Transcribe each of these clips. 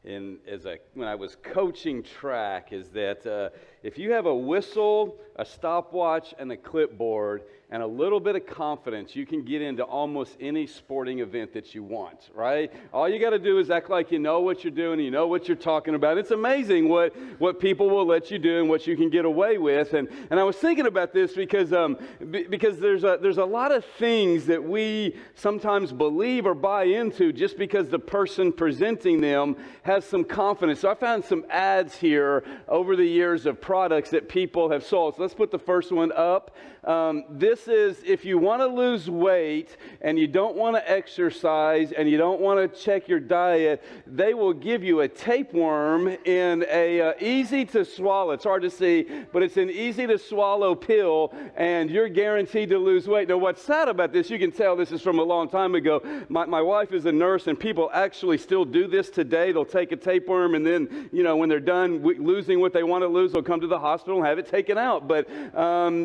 when I was coaching track, is that if you have a whistle, a stopwatch, and a clipboard, and a little bit of confidence, you can get into almost any sporting event that you want, right? All you got to do is act like you know what you're doing, you know what you're talking about. It's amazing what people will let you do and what you can get away with. And I was thinking about this because there's a lot of things that we sometimes believe or buy into just because the person presenting them has some confidence. So I found some ads here over the years of products that people have sold. So let's put the first one up. This is if you want to lose weight and you don't want to exercise and you don't want to check your diet, they will give you a tapeworm in a easy to swallow. It's hard to see, but it's an easy to swallow pill, and you're guaranteed to lose weight. Now, what's sad about this, you can tell this is from a long time ago. My wife is a nurse, and people actually still do this today. They'll take a tapeworm, and then, when they're done losing what they want to lose, they'll come to the hospital and have it taken out. But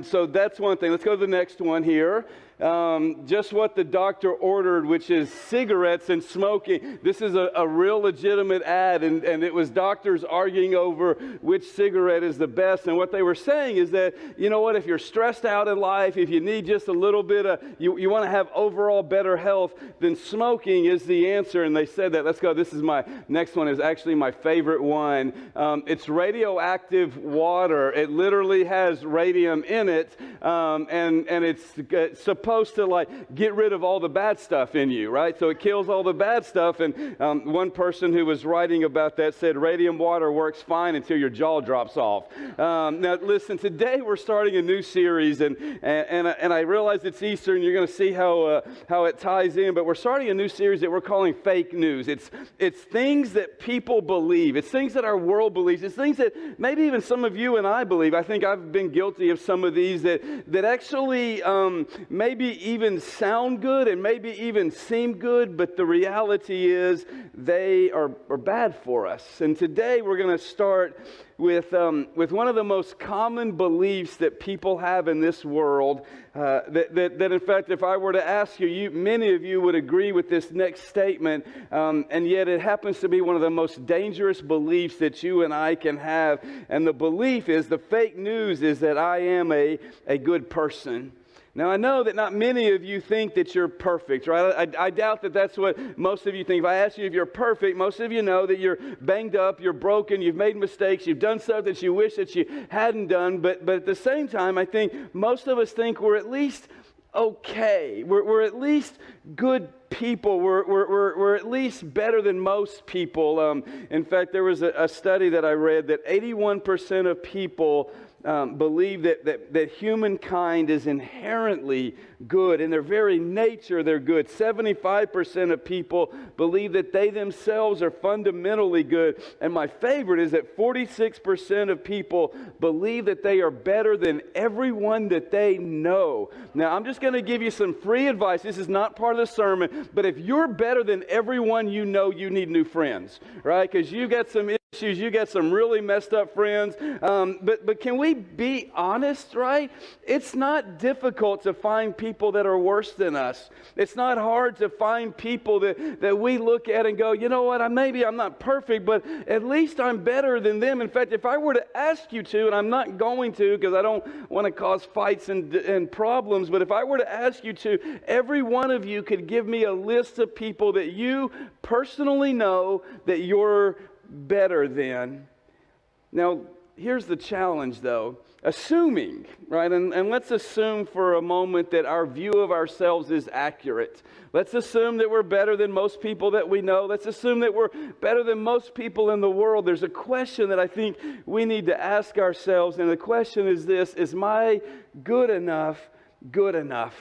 so that's one thing. Let's go to the next one here. Just what the doctor ordered, which is cigarettes and smoking. This is a real legitimate ad, and it was doctors arguing over which cigarette is the best. And what they were saying is that, if you're stressed out in life, if you need just a little bit of, you want to have overall better health, then smoking is the answer. And they said that. Let's go. This is my next one, is actually my favorite one. It's radioactive water. It literally has radium in it, and it's supposed to get rid of all the bad stuff in you, right? So it kills all the bad stuff. And one person who was writing about that said radium water works fine until your jaw drops off. Now listen, today we're starting a new series, and I realize it's Easter, and you're going to see how it ties in. But we're starting a new series that we're calling Fake News. It's things that people believe. It's things that our world believes. It's things that maybe even some of you and I believe. I think I've been guilty of some of these that actually maybe even sound good and maybe even seem good, but the reality is they are bad for us. And today we're going to start with one of the most common beliefs that people have in this world, that in fact, if I were to ask you, many of you would agree with this next statement, and yet it happens to be one of the most dangerous beliefs that you and I can have. And the belief is, the fake news is that I am a good person. Now, I know that not many of you think that you're perfect, right? I doubt that that's what most of you think. If I ask you if you're perfect, most of you know that you're banged up, you're broken, you've made mistakes, you've done stuff that you wish that you hadn't done. But at the same time, I think most of us think we're at least okay. We're at least good people. We're at least better than most people. In fact, there was a study that I read that 81% of people believe that humankind is inherently good. In their very nature, they're good. 75% of people believe that they themselves are fundamentally good. And my favorite is that 46% of people believe that they are better than everyone that they know. Now, I'm just going to give you some free advice. This is not part of the sermon, but if you're better than everyone you know, you need new friends, right? Because you got some issues, you got some really messed up friends. But can we be honest, right? It's not difficult to find people that are worse than us. It's not hard to find people that we look at and go, you know what, maybe I'm not perfect, but at least I'm better than them. In fact, if I were to ask you to, and I'm not going to because I don't want to cause fights and problems, but if I were to ask you to, every one of you could give me a list of people that you personally know that you're better than. Now, here's the challenge, though. Assuming, right, and let's assume for a moment that our view of ourselves is accurate. Let's assume that we're better than most people that we know. Let's assume that we're better than most people in the world. There's a question that I think we need to ask ourselves, and the question is this: is my good enough good enough?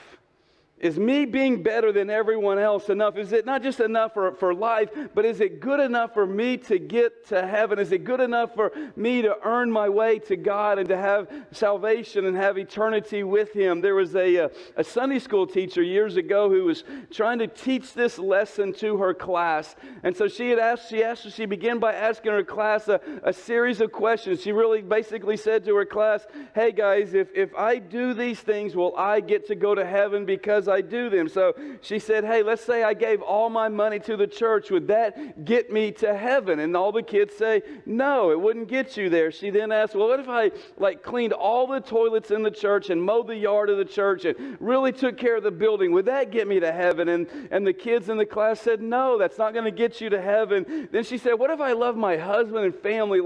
Is me being better than everyone else enough? Is it not just enough for life, but is it good enough for me to get to heaven? Is it good enough for me to earn my way to God and to have salvation and have eternity with Him? There was a Sunday school teacher years ago who was trying to teach this lesson to her class. And so she began by asking her class a series of questions. She really basically said to her class, hey guys, if I do these things, will I get to go to heaven because because I do them. So she said, hey, let's say I gave all my money to the church. Would that get me to heaven? And all the kids say, no, it wouldn't get you there. She then asked, well, what if I cleaned all the toilets in the church and mowed the yard of the church and really took care of the building? Would that get me to heaven? And the kids in the class said, no, that's not going to get you to heaven. Then she said, what if I love my husband and family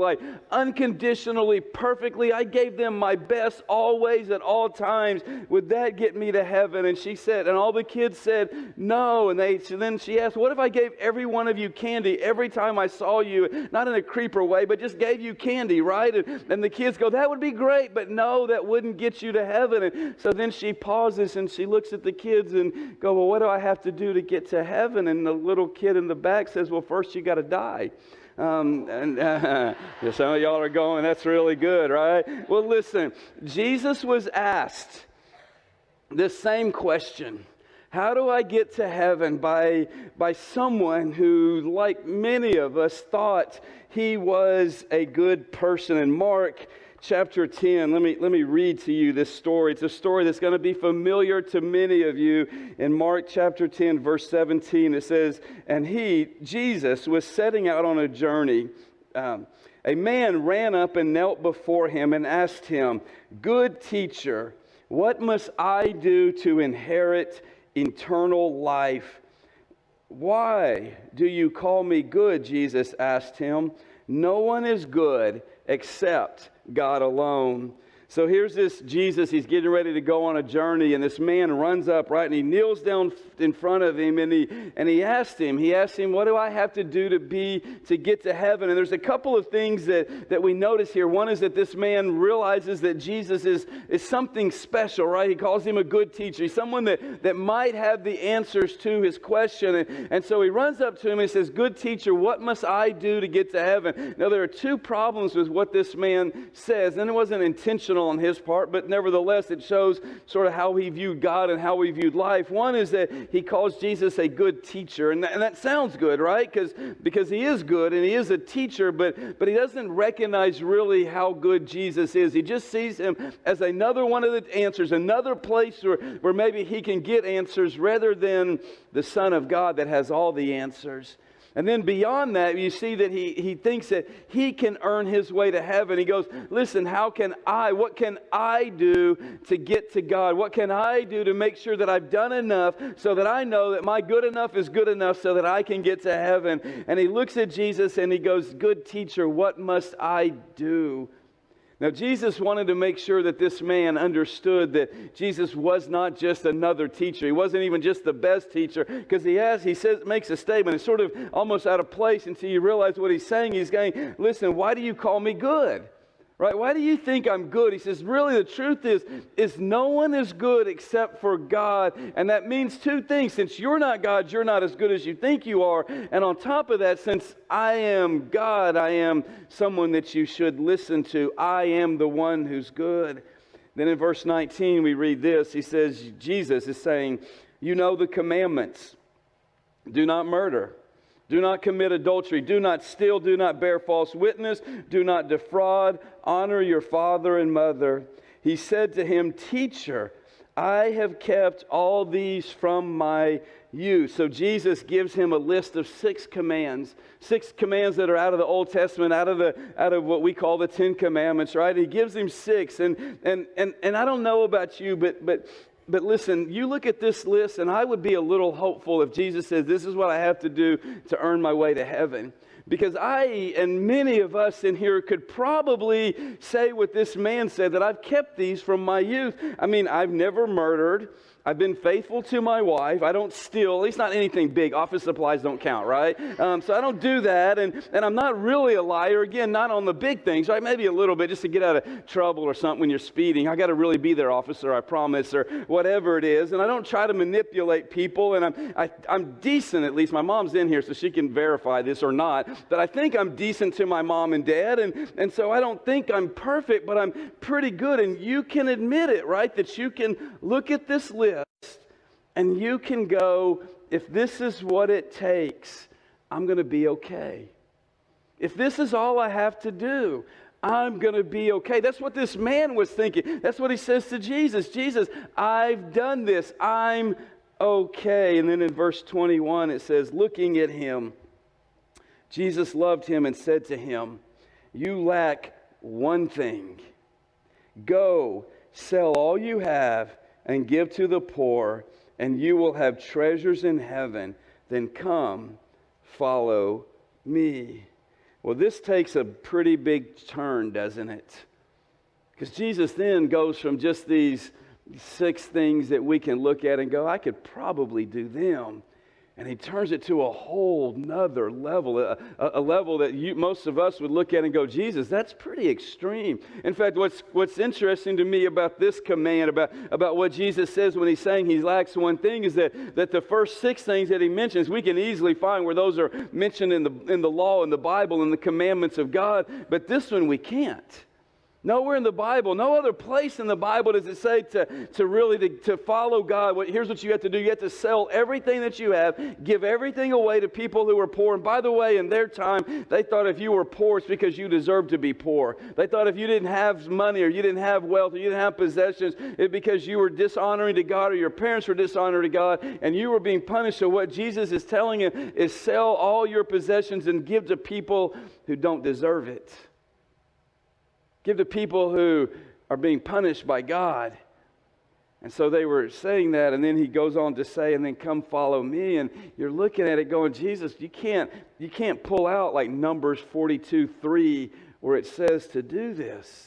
unconditionally, perfectly? I gave them my best always at all times. Would that get me to heaven? And she said, and all the kids said, no. And then she asked, what if I gave every one of you candy every time I saw you? Not in a creeper way, but just gave you candy, right? And the kids go, that would be great, but no, that wouldn't get you to heaven. And so then she pauses and she looks at the kids and go, well, what do I have to do to get to heaven? And the little kid in the back says, well, first you got to die. Some of y'all are going, that's really good, right? Well, listen, Jesus was asked this same question. How do I get to heaven? By someone who, like many of us, thought he was a good person. In Mark chapter 10, let me read to you this story. It's a story that's going to be familiar to many of you. In Mark chapter 10, verse 17, it says, and Jesus, was setting out on a journey. A man ran up and knelt before him and asked him, good teacher, what must I do to inherit eternal life? Why do you call me good? Jesus asked him. No one is good except God alone. So here's this Jesus, he's getting ready to go on a journey, and this man runs up, right, and he kneels down in front of him, and he asked him, what do I have to do to get to heaven? And there's a couple of things that we notice here. One is that this man realizes that Jesus is something special, right? He calls him a good teacher. He's someone that might have the answers to his question. And so he runs up to him and says, good teacher, what must I do to get to heaven? Now, there are two problems with what this man says, and it wasn't intentional on his part, but nevertheless it shows sort of how he viewed God and how he viewed life. One is that he calls Jesus a good teacher, and that sounds good, right? Because he is good and he is a teacher, but he doesn't recognize really how good Jesus is. He just sees him as another one of the answers, another place where maybe he can get answers rather than the Son of God that has all the answers. And then beyond that, you see that he thinks that he can earn his way to heaven. He goes, listen, what can I do to get to God? What can I do to make sure that I've done enough so that I know that my good enough is good enough so that I can get to heaven? And he looks at Jesus and he goes, good teacher, what must I do? Now, Jesus wanted to make sure that this man understood that Jesus was not just another teacher. He wasn't even just the best teacher, because makes a statement. It's sort of almost out of place until you realize what he's saying. He's going, listen, why do you call me good? Right? Why do you think I'm good? He says, really, the truth is no one is good except for God. And that means two things. Since you're not God, you're not as good as you think you are. And on top of that, since I am God, I am someone that you should listen to. I am the one who's good. Then in verse 19, we read this. He says, Jesus is saying, you know the commandments. Do not murder. Do not commit adultery. Do not steal. Do not bear false witness. Do not defraud. Honor your father and mother. He said to him, teacher, I have kept all these from my youth. So Jesus gives him a list of 6 commands. 6 commands that are out of the Old Testament, out of what we call the 10 Commandments, right? He gives him 6. And I don't know about you, but listen, you look at this list, and I would be a little hopeful if Jesus says, this is what I have to do to earn my way to heaven. Because I and many of us in here could probably say what this man said, that I've kept these from my youth. I mean, I've never murdered. I've been faithful to my wife. I don't steal, at least not anything big. Office supplies don't count, right? So I don't do that. And I'm not really a liar. Again, not on the big things, right? Maybe a little bit just to get out of trouble or something when you're speeding. I got to really be there, officer, I promise, or whatever it is. And I don't try to manipulate people. And I'm decent, at least. My mom's in here, so she can verify this or not. But I think I'm decent to my mom and dad. And so I don't think I'm perfect, but I'm pretty good. And you can admit it, right? That you can look at this list and you can go, if this is what it takes, I'm going to be okay. If this is all I have to do, I'm going to be okay. That's what this man was thinking. That's what he says to Jesus. Jesus, I've done this. I'm okay. And then in verse 21 it says, looking at him, Jesus loved him and said to him, you lack one thing. Go, sell all you have and give to the poor, and you will have treasures in heaven. Then come, follow me. Well, this takes a pretty big turn, doesn't it? Because Jesus then goes from just these 6 things that we can look at and go, I could probably do them. And he turns it to a whole nother level, a level that most of us would look at and go, Jesus, that's pretty extreme. In fact, what's interesting to me about this command, about what Jesus says when he's saying he lacks one thing, is that the first 6 things that he mentions, we can easily find where those are mentioned in the law, in the Bible, in the commandments of God. But this one we can't. Nowhere in the Bible, no other place in the Bible does it say to follow God. Here's what you have to do. You have to sell everything that you have, give everything away to people who are poor. And by the way, in their time, they thought if you were poor, it's because you deserved to be poor. They thought if you didn't have money or you didn't have wealth or you didn't have possessions, it's because you were dishonoring to God or your parents were dishonoring to God and you were being punished. So what Jesus is telling you is sell all your possessions and give to people who don't deserve it. Give to people who are being punished by God. And so they were saying that, and then he goes on to say, and then come follow me. And you're looking at it going, Jesus, you can't pull out like Numbers 42:3 where it says to do this.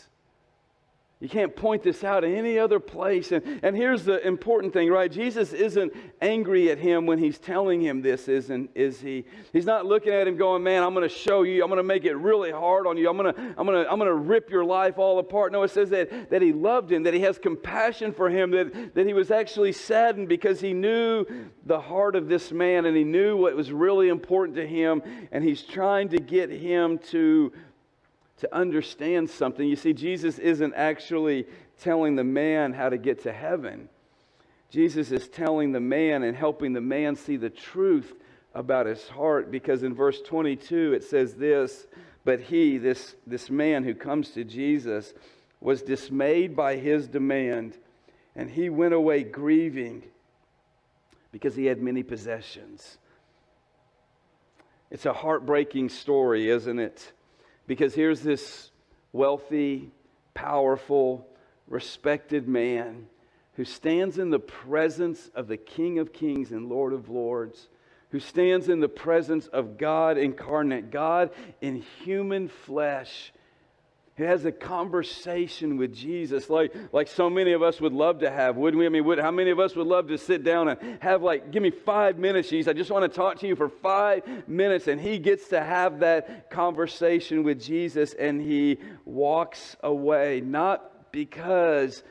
You can't point this out in any other place. And here's the important thing, right? Jesus isn't angry at him when he's telling him this, is he? He's not looking at him going, man, I'm going to show you. I'm going to make it really hard on you. I'm going to rip your life all apart. No, it says that he loved him, that he has compassion for him, that he was actually saddened because he knew the heart of this man and he knew what was really important to him. And he's trying to get him to understand something. You see, Jesus isn't actually telling the man how to get to heaven. Jesus is telling the man and helping the man see the truth about his heart, because in verse 22 it says this, but he, this man who comes to Jesus, was dismayed by his demand, and he went away grieving because he had many possessions. It's a heartbreaking story, isn't it? Because here's this wealthy, powerful, respected man who stands in the presence of the King of Kings and Lord of Lords, who stands in the presence of God incarnate, God in human flesh, who has a conversation with Jesus like so many of us would love to have, wouldn't we? I mean, how many of us would love to sit down and have give me 5 minutes, Jesus. I just want to talk to you for 5 minutes. And he gets to have that conversation with Jesus, and he walks away, not because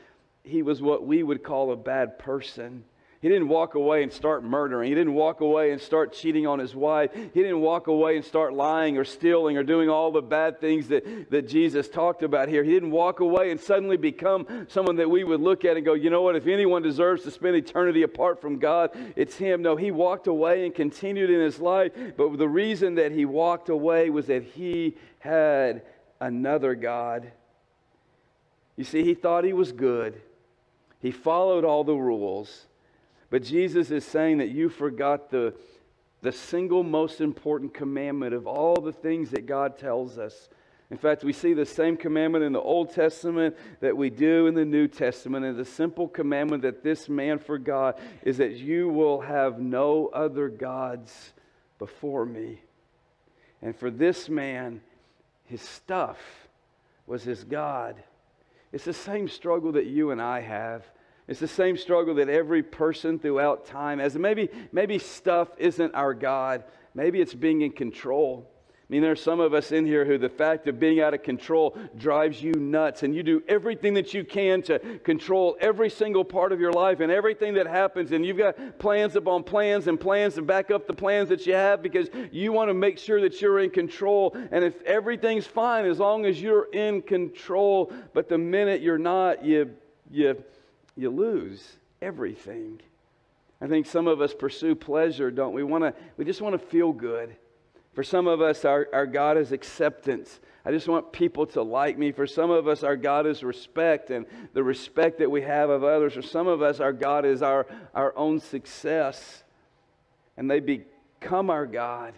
he was what we would call a bad person. He didn't walk away and start murdering. He didn't walk away and start cheating on his wife. He didn't walk away and start lying or stealing or doing all the bad things that Jesus talked about here. He didn't walk away and suddenly become someone that we would look at and go, you know what, if anyone deserves to spend eternity apart from God, it's him. No, he walked away and continued in his life. But the reason that he walked away was that he had another God. You see, he thought he was good. He followed all the rules. But Jesus is saying that you forgot the single most important commandment of all the things that God tells us. In fact, we see the same commandment in the Old Testament that we do in the New Testament. And the simple commandment that this man forgot is that you will have no other gods before me. And for this man, his stuff was his God. It's the same struggle that you and I have. It's the same struggle that every person throughout time has. Maybe stuff isn't our God. Maybe it's being in control. I mean, there are some of us in here who the fact of being out of control drives you nuts, and you do everything that you can to control every single part of your life and everything that happens, and you've got plans upon plans and plans to back up the plans that you have because you want to make sure that you're in control. And if everything's fine as long as you're in control, but the minute you're not, you lose everything. I think some of us pursue pleasure, don't we? We just want to feel good. For some of us, our God is acceptance. I just want people to like me. For some of us, our God is respect and the respect that we have of others. For some of us, our God is our own success. And they become our God.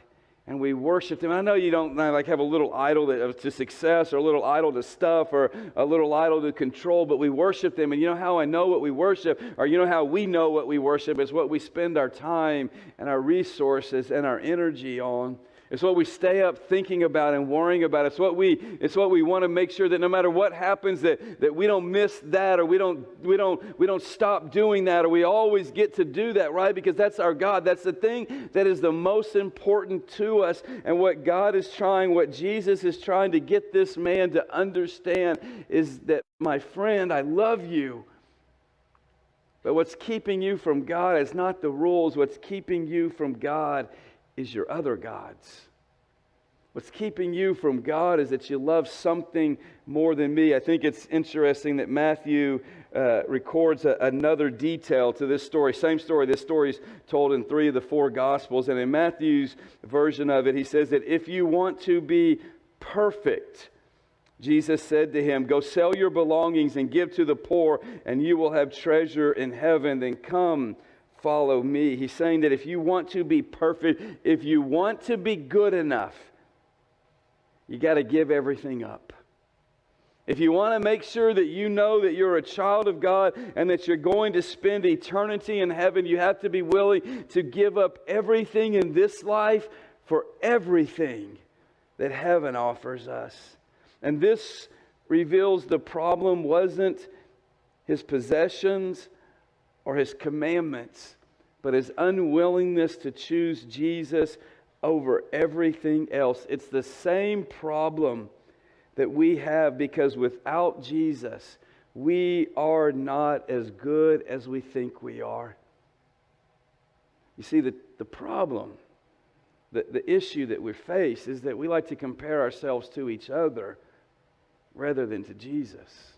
And we worship them. I know you don't like have a little idol to success or a little idol to stuff or a little idol to control, but we worship them. And you know how I know what we worship, or you know how we know what we worship, is what we spend our time and our resources and our energy on. It's what we stay up thinking about and worrying about. It's what we want to make sure that no matter what happens, that we don't miss that, or we don't stop doing that, or we always get to do that, right? Because that's our God. That's the thing that is the most important to us. And what God is trying, what Jesus is trying to get this man to understand is that, my friend, I love you. But what's keeping you from God is not the rules. What's keeping you from God is your other gods. What's keeping you from God is that you love something more than me. I think it's interesting that Matthew records another detail to this story. Same story. This story is told in 3 of the 4 Gospels. And in Matthew's version of it, he says that if you want to be perfect, Jesus said to him, go sell your belongings and give to the poor, and you will have treasure in heaven. Then come, follow me. He's saying that if you want to be perfect, if you want to be good enough, you got to give everything up. If you want to make sure that you know that you're a child of God and that you're going to spend eternity in heaven, you have to be willing to give up everything in this life for everything that heaven offers us. And this reveals the problem wasn't his possessions or his commandments, but his unwillingness to choose Jesus over everything else. It's the same problem that we have, because without Jesus, we are not as good as we think we are. You see, the problem, the issue that we face is that we like to compare ourselves to each other rather than to Jesus.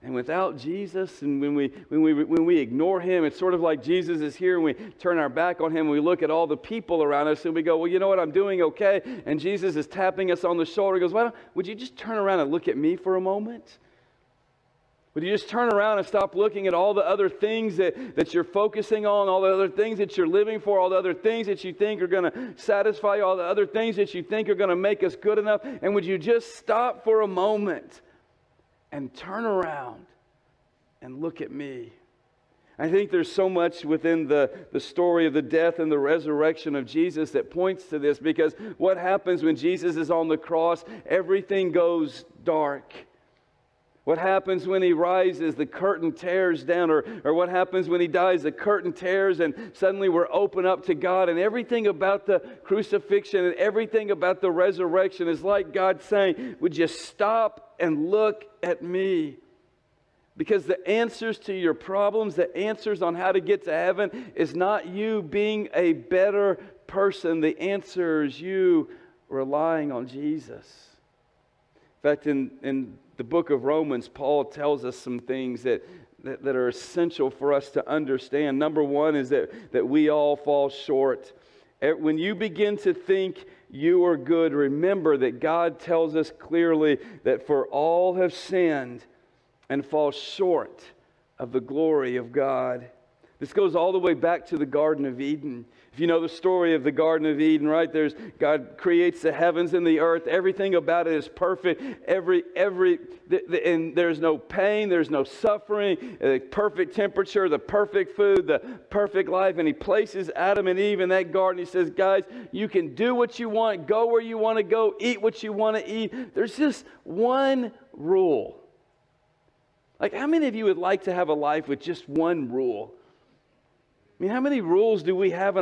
And without Jesus, and when we ignore Him, it's sort of like Jesus is here and we turn our back on Him and we look at all the people around us and we go, well, you know what, I'm doing okay. And Jesus is tapping us on the shoulder. He goes, would you just turn around and look at me for a moment? Would you just turn around and stop looking at all the other things that you're focusing on, all the other things that you're living for, all the other things that you think are going to satisfy you, all the other things that you think are going to make us good enough? And would you just stop for a moment and turn around and look at me? I think there's so much within the story of the death and the resurrection of Jesus that points to this, because what happens when Jesus is on the cross? Everything goes dark. What happens when He rises? The curtain tears down. Or what happens when He dies? The curtain tears and suddenly we're open up to God. And everything about the crucifixion and everything about the resurrection is like God saying, would you stop and look at me? Because the answers to your problems, the answers on how to get to heaven is not you being a better person. The answer is you relying on Jesus. In fact, in the book of Romans, Paul tells us some things that are essential for us to understand. Number one is that we all fall short. When you begin to think you are good, remember that God tells us clearly that for all have sinned and fall short of the glory of God. This goes all the way back to the Garden of Eden. If you know the story of the Garden of Eden, right? God creates the heavens and the earth. Everything about it is perfect. And there's no pain, there's no suffering, the perfect temperature, the perfect food, the perfect life. And He places Adam and Eve in that garden. He says, guys, you can do what you want, go where you want to go, eat what you want to eat. There's just one rule. Like, how many of you would like to have a life with just one rule? I mean, how many rules do we have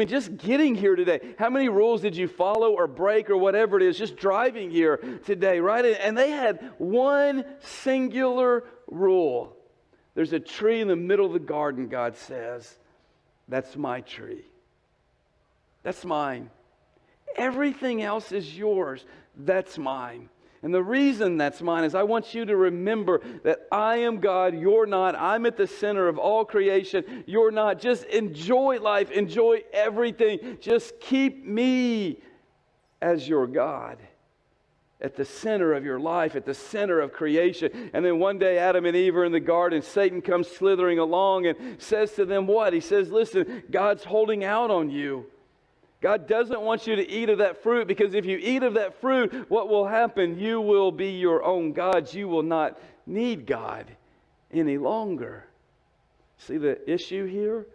just getting here today? How many rules did you follow or break or whatever it is, just driving here today, right? And they had one singular rule. There's a tree in the middle of the garden, God says. That's my tree. That's mine. Everything else is yours. That's mine. And the reason that's mine is I want you to remember that I am God, you're not. I'm at the center of all creation, you're not. Just enjoy life, enjoy everything. Just keep me as your God, at the center of your life, at the center of creation. And then one day Adam and Eve are in the garden. Satan comes slithering along and says to them what? He says, listen, God's holding out on you. God doesn't want you to eat of that fruit, because if you eat of that fruit, what will happen? You will be your own gods. You will not need God any longer. See the issue here?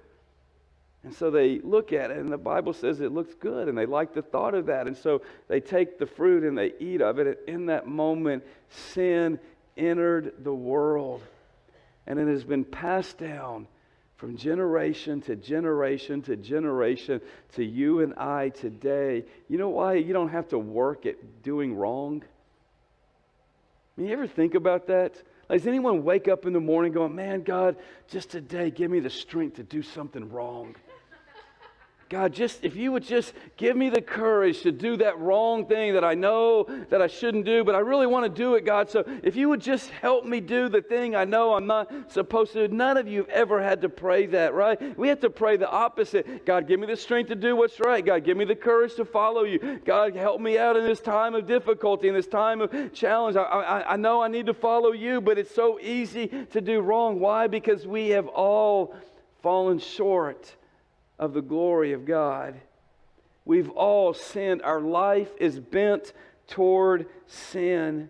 And so they look at it, and the Bible says it looks good, and they like the thought of that. And so they take the fruit and they eat of it. And in that moment, sin entered the world. And it has been passed down from generation to generation to generation to you and I today. You know why you don't have to work at doing wrong? I mean, you ever think about that? Like, does anyone wake up in the morning going, man, God, just today give me the strength to do something wrong? God, if you would just give me the courage to do that wrong thing that I know that I shouldn't do, but I really want to do it, God. So if you would just help me do the thing I know I'm not supposed to do. None of you have ever had to pray that, right? We have to pray the opposite. God, give me the strength to do what's right. God, give me the courage to follow you. God, help me out in this time of difficulty, in this time of challenge. I know I need to follow you, but it's so easy to do wrong. Why? Because we have all fallen short of the glory of God. We've all sinned. Our life is bent toward sin.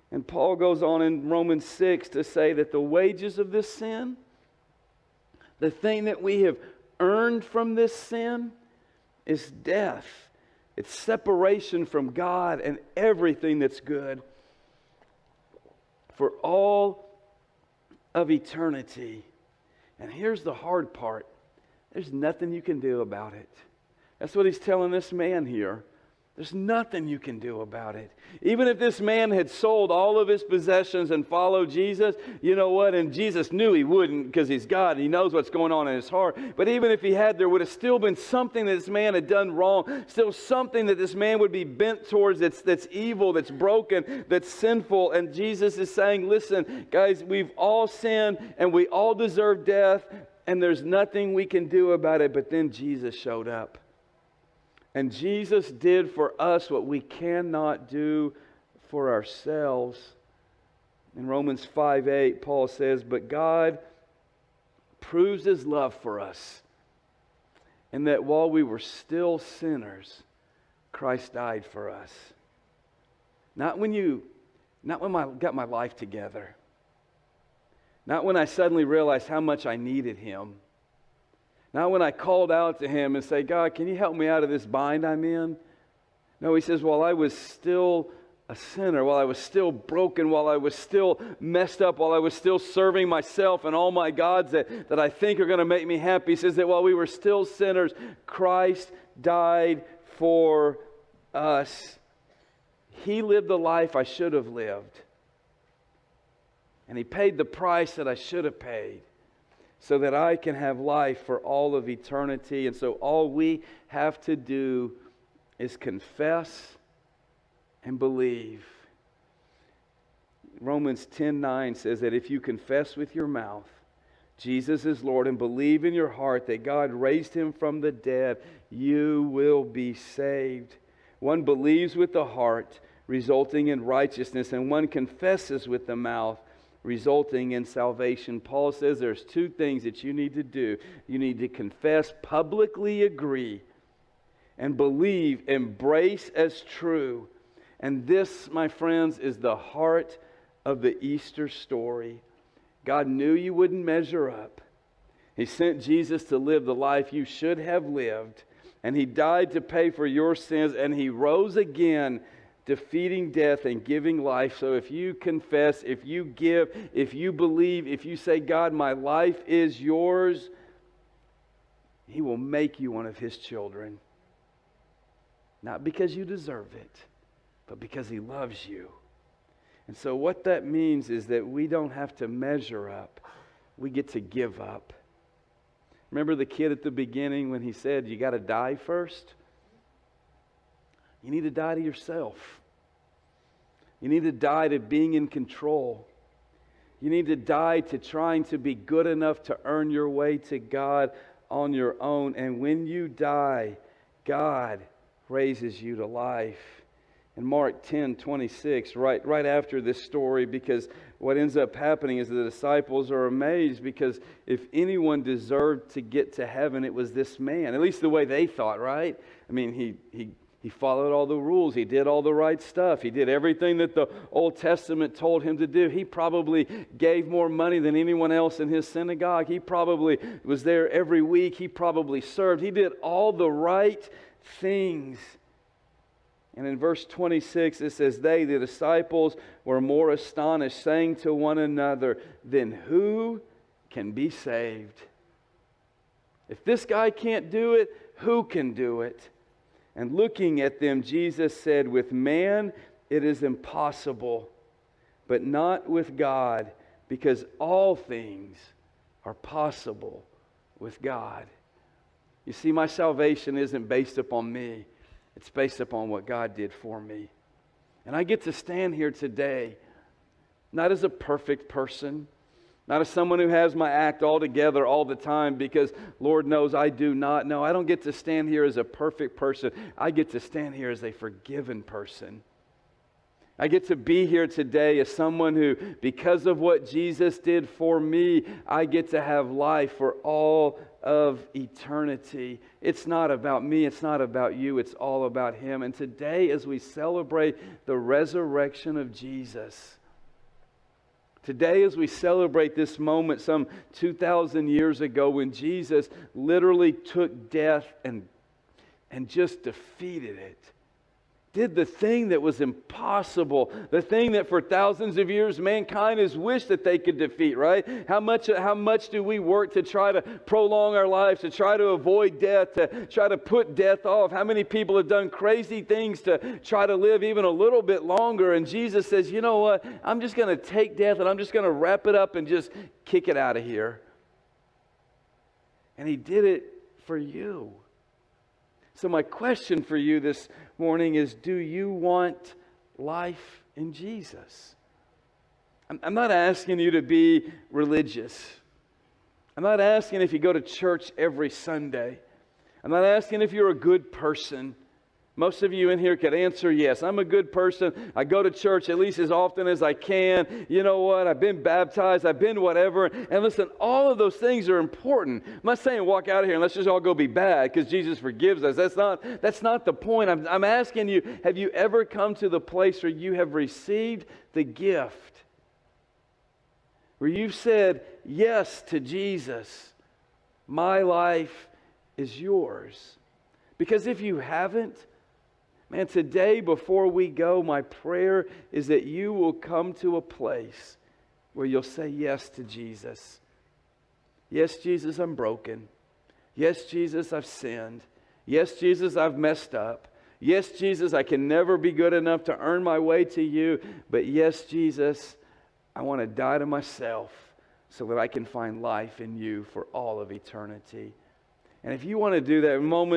And Paul goes on in Romans 6 to say that the wages of this sin, the thing that we have earned from this sin, is death. It's separation from God and everything that's good for all of eternity. And here's the hard part. There's nothing you can do about it. That's what he's telling this man here. There's nothing you can do about it. Even if this man had sold all of his possessions and followed Jesus, you know what? And Jesus knew he wouldn't, because he's God and he knows what's going on in his heart. But even if he had, there would have still been something that this man had done wrong. Still something that this man would be bent towards that's evil, that's broken, that's sinful. And Jesus is saying, listen, guys, we've all sinned and we all deserve death. And there's nothing we can do about it. But then Jesus showed up. And Jesus did for us what we cannot do for ourselves. In Romans 5:8, Paul says, but God proves His love for us, in that while we were still sinners, Christ died for us. Not when I got my life together. Not when I suddenly realized how much I needed Him. Not when I called out to Him and say, God, can you help me out of this bind I'm in? No, He says, while I was still a sinner, while I was still broken, while I was still messed up, while I was still serving myself and all my gods that I think are going to make me happy, He says that while we were still sinners, Christ died for us. He lived the life I should have lived. And He paid the price that I should have paid, so that I can have life for all of eternity. And so all we have to do is confess and believe. Romans 10:9 says that if you confess with your mouth Jesus is Lord and believe in your heart that God raised Him from the dead, you will be saved. One believes with the heart, resulting in righteousness, and one confesses with the mouth, resulting in salvation. Paul says there's two things that you need to do. You need to confess, publicly agree, and believe, embrace as true. And this, my friends, is the heart of the Easter story. God knew you wouldn't measure up. He sent Jesus to live the life you should have lived. And He died to pay for your sins. And He rose again, defeating death and giving life. So if you confess, if you give, if you believe, if you say, God, my life is yours, He will make you one of His children. Not because you deserve it, but because He loves you. And so what that means is that we don't have to measure up. We get to give up. Remember the kid at the beginning when he said, you got to die first? You need to die to yourself. You need to die to being in control. You need to die to trying to be good enough to earn your way to God on your own. And when you die, God raises you to life. In Mark 10:26, right after this story, because what ends up happening is the disciples are amazed, because if anyone deserved to get to heaven, it was this man. At least the way they thought, right? I mean, he followed all the rules. He did all the right stuff. He did everything that the Old Testament told him to do. He probably gave more money than anyone else in his synagogue. He probably was there every week. He probably served. He did all the right things. And in verse 26, it says, they, the disciples, were more astonished, saying to one another, then who can be saved? If this guy can't do it, who can do it? And looking at them, Jesus said, with man it is impossible, but not with God, because all things are possible with God. You see, my salvation isn't based upon me. It's based upon what God did for me. And I get to stand here today, not as a perfect person, not as someone who has my act all together all the time, because Lord knows I do not. No, I don't get to stand here as a perfect person. I get to stand here as a forgiven person. I get to be here today as someone who, because of what Jesus did for me, I get to have life for all of eternity. It's not about me. It's not about you. It's all about Him. And today, as we celebrate the resurrection of Jesus, today, as we celebrate this moment some 2,000 years ago when Jesus literally took death and just defeated it, did the thing that was impossible, the thing that for thousands of years mankind has wished that they could defeat, right? How much do we work to try to prolong our lives, to try to avoid death, to try to put death off? How many people have done crazy things to try to live even a little bit longer? And Jesus says, you know what? I'm just going to take death and I'm just going to wrap it up and just kick it out of here. And He did it for you. So my question for you this morning is, do you want life in Jesus? I'm not asking you to be religious. I'm not asking if you go to church every Sunday. I'm not asking if you're a good person. Most of you in here could answer yes. I'm a good person. I go to church at least as often as I can. You know what? I've been baptized. I've been whatever. And listen, all of those things are important. I'm not saying walk out of here and let's just all go be bad because Jesus forgives us. That's not the point. I'm asking you, have you ever come to the place where you have received the gift? Where you've said yes to Jesus. My life is yours. Because if you haven't, man, today before we go, my prayer is that you will come to a place where you'll say yes to Jesus. Yes, Jesus, I'm broken. Yes, Jesus, I've sinned. Yes, Jesus, I've messed up. Yes, Jesus, I can never be good enough to earn my way to you. But yes, Jesus, I want to die to myself so that I can find life in you for all of eternity. And if you want to do that,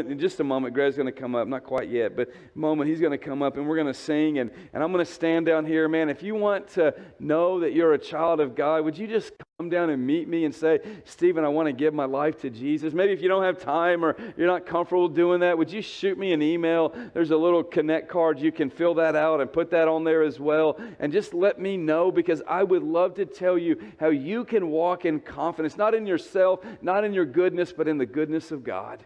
in just a moment, Greg's going to come up, not quite yet, but he's going to come up and we're going to sing and I'm going to stand down here. Man, if you want to know that you're a child of God, would you just come down and meet me and say, Stephen, I want to give my life to Jesus. Maybe if you don't have time or you're not comfortable doing that, would you shoot me an email? There's a little connect card. You can fill that out and put that on there as well. And just let me know, because I would love to tell you how you can walk in confidence, not in yourself, not in your goodness, but in the goodness of God.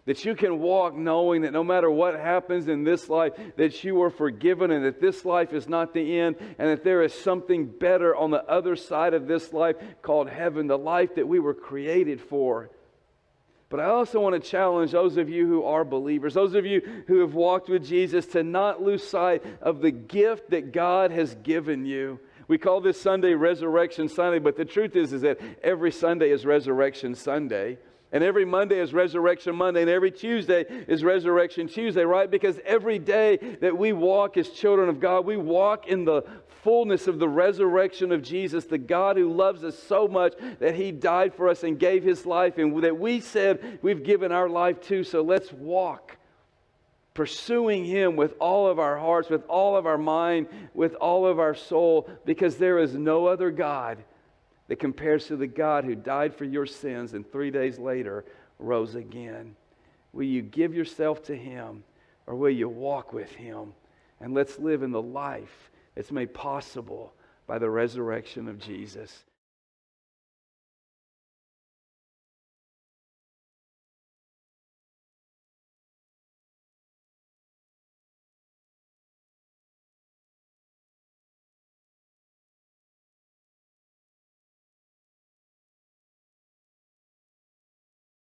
That you can walk knowing that no matter what happens in this life, that you are forgiven and that this life is not the end and that there is something better on the other side of this life called heaven, the life that we were created for. But I also want to challenge those of you who are believers, those of you who have walked with Jesus, to not lose sight of the gift that God has given you. We call this Sunday Resurrection Sunday, but the truth is that every Sunday is Resurrection Sunday. And every Monday is Resurrection Monday. And every Tuesday is Resurrection Tuesday, right? Because every day that we walk as children of God, we walk in the fullness of the resurrection of Jesus, the God who loves us so much that He died for us and gave His life, and that we said we've given our life to. So let's walk pursuing Him with all of our hearts, with all of our mind, with all of our soul, because there is no other God that compares to the God who died for your sins and 3 days later rose again. Will you give yourself to Him or will you walk with Him? And let's live in the life that's made possible by the resurrection of Jesus.